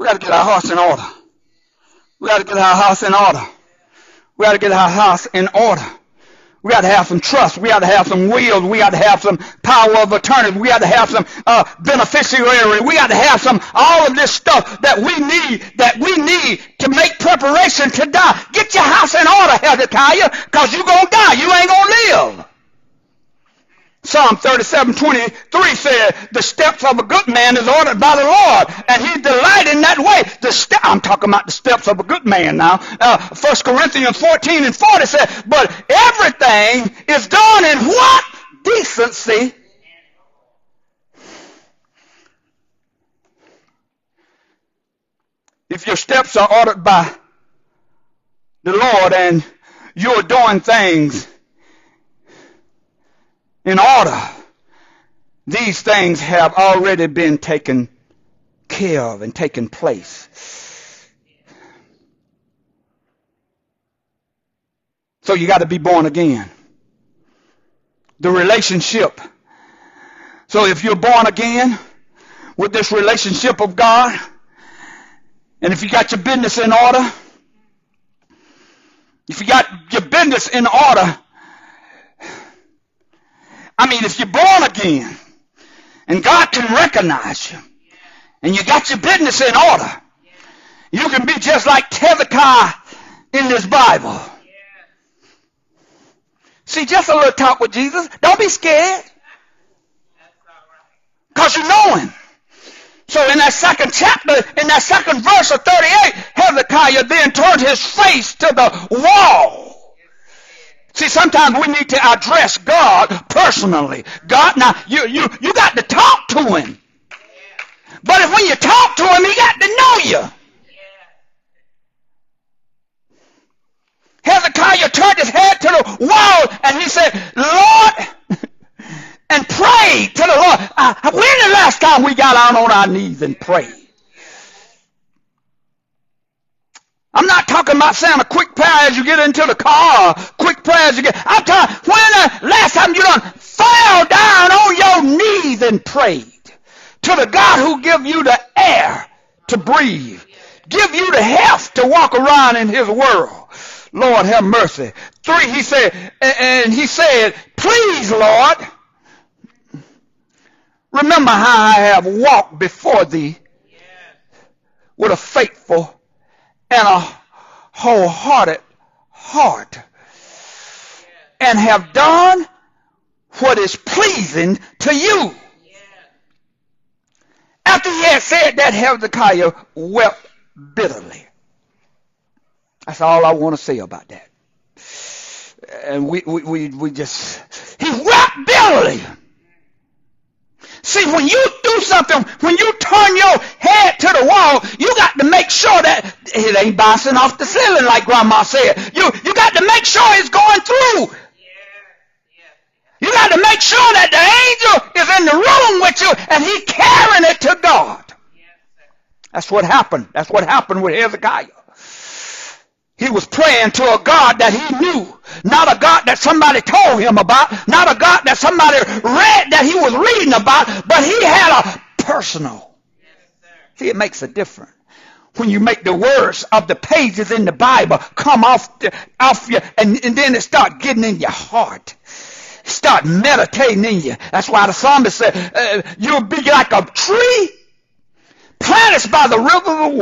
We got to get our hearts in order. We got to get our house in order. We got to get our house in order. We got to have some trust. We got to have some wills. We got to have some power of attorney. We got to have some beneficiary. We got to have some all of this stuff that we need to make preparation to die. Get your house in order, Hezekiah, because you're going to die. You ain't going to live. Psalm 37:23 said, the steps of a good man is ordered by the Lord, and he delights in that way. I'm talking about the steps of a good man now. 1 Corinthians 14:40 said, but everything is done in what? Decency. If your steps are ordered by the Lord and you're doing things in order, these things have already been taken care of and taken place. So you got to be born again. The relationship. So if you're born again with this relationship of God, and if you got your business in order, if you got your business in order, if you're born again and God can recognize you and you got your business in order, you can be just like Hezekiah in this Bible. See, just a little talk with Jesus. Don't be scared. Because you know him. So in that second chapter, in that second verse of 38, Hezekiah then turned his face to the wall. See, sometimes we need to address God personally. God, now, you got to talk to him. But if when you talk to him, he got to know you. Hezekiah turned his head to the wall and he said, Lord, and prayed to the Lord. When the last time we got out on our knees and prayed? I'm not talking about saying a quick prayer as you get into the car, quick prayer as you get. I'm talking when the last time you done fell down on your knees and prayed to the God who give you the air to breathe, give you the health to walk around in his world. Lord, have mercy. 3, he said, please, Lord, remember how I have walked before thee with a faithful and a wholehearted heart, and have done what is pleasing to you. After he had said that, Hezekiah wept bitterly. That's all I want to say about that. And we just, he wept bitterly. See, when you do something, when you turn your head to the wall, you got to make sure that it ain't bouncing off the ceiling like Grandma said. You got to make sure it's going through. You got to make sure that the angel is in the room with you and he's carrying it to God. That's what happened. That's what happened with Hezekiah. He was praying to a God that he knew, not a God that somebody told him about, not a God that somebody read that he was reading about, but he had a personal. See, it makes a difference when you make the words of the pages in the Bible come off you, and then it start getting in your heart. Start meditating in you. That's why the psalmist said, you'll be like a tree planted by the river of water.